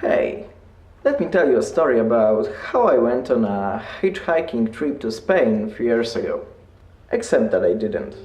Hey, let me tell you a story about how I went on a hitchhiking trip to Spain a few years ago. Except that I didn't.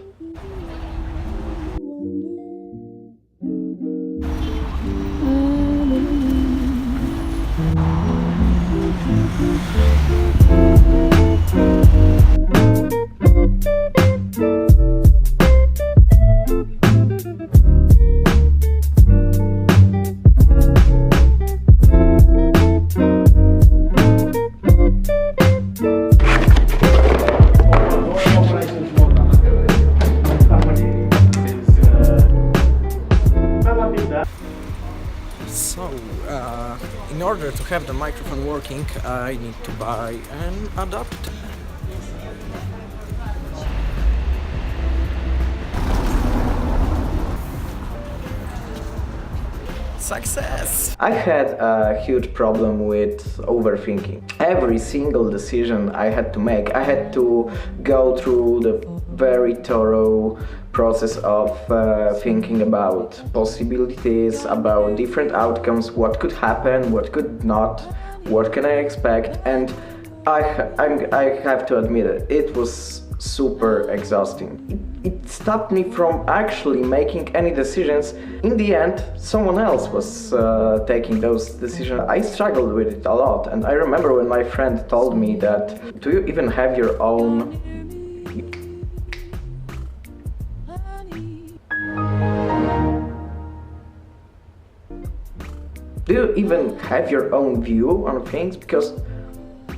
So, in order to have the microphone working, I need to buy an adapter. Success! I had a huge problem with overthinking. Every single decision I had to make, I had to go through the very thorough process of thinking about possibilities, about different outcomes, what could happen, what could not, what can I expect, and I have to admit it was super exhausting. It stopped me from actually making any decisions. In the end, someone else was taking those decisions. I struggled with it a lot, and I remember when my friend told me that, do you even have your own view on things? Because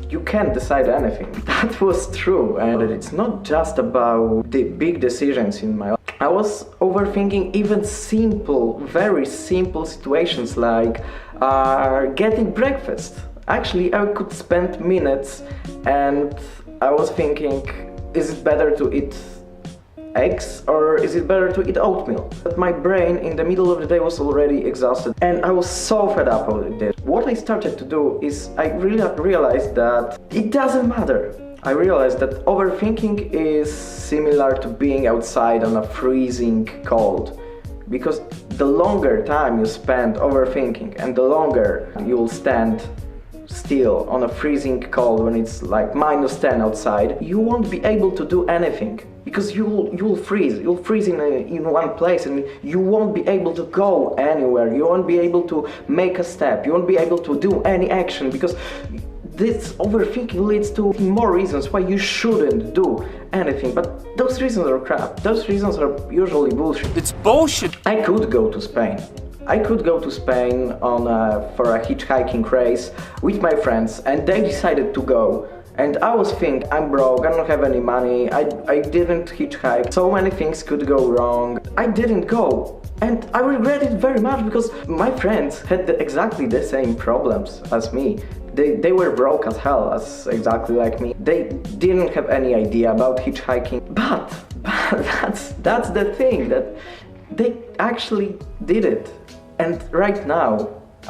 you can't decide anything. That was true, and it's not just about the big decisions in my life. I was overthinking even simple, very simple situations like getting breakfast. Actually, I could spend minutes and I was thinking, is it better to eat eggs or is it better to eat oatmeal? But my brain in the middle of the day was already exhausted and I was so fed up with it. What I started to do is I really realized that it doesn't matter. I realized that overthinking is similar to being outside on a freezing cold, because the longer time you spend overthinking and the longer you'll stand still on a freezing cold when it's like -10 outside, you won't be able to do anything. Because you'll freeze in one place and you won't be able to go anywhere, you won't be able to make a step, you won't be able to do any action, because this overthinking leads to more reasons why you shouldn't do anything, but those reasons are crap, those reasons are usually bullshit. It's bullshit! I could go to Spain. I could go to Spain for a hitchhiking race with my friends, and they decided to go. And I was thinking, I'm broke, I don't have any money, I didn't hitchhike, so many things could go wrong. I didn't go, and I regret it very much because my friends had exactly the same problems as me. They were broke as hell, exactly like me. They didn't have any idea about hitchhiking, but that's the thing, that they actually did it. And right now,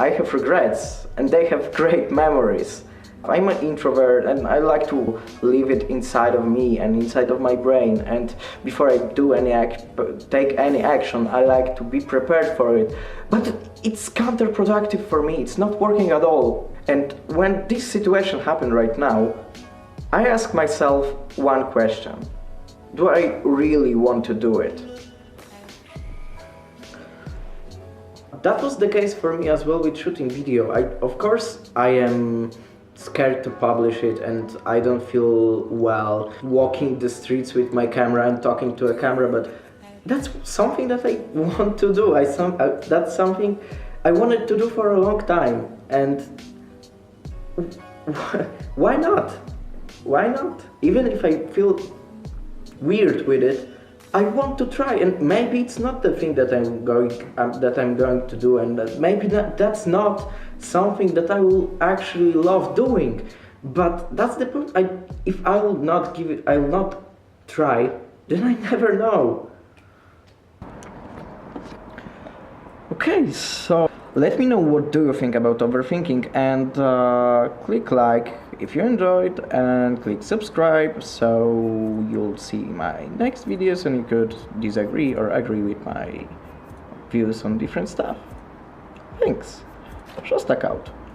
I have regrets, and they have great memories. I'm an introvert and I like to leave it inside of me and inside of my brain, and before I do take any action, I like to be prepared for it. But it's counterproductive for me, it's not working at all. And when this situation happened right now, I ask myself one question: do I really want to do it? That was the case for me as well with shooting video. Of course, I am scared to publish it and I don't feel well walking the streets with my camera and talking to a camera, but that's something that I want to do. That's something I wanted to do for a long time, and why not? Why not? Even if I feel weird with it, I want to try, and maybe it's not the thing that I'm going to do, and maybe that's not something that I will actually love doing. But that's the point. If I will not try, then I never know. Okay, so let me know what do you think about overthinking, and click like if you enjoyed, and click subscribe so you'll see my next videos and you could disagree or agree with my views on different stuff. Thanks. Що так out?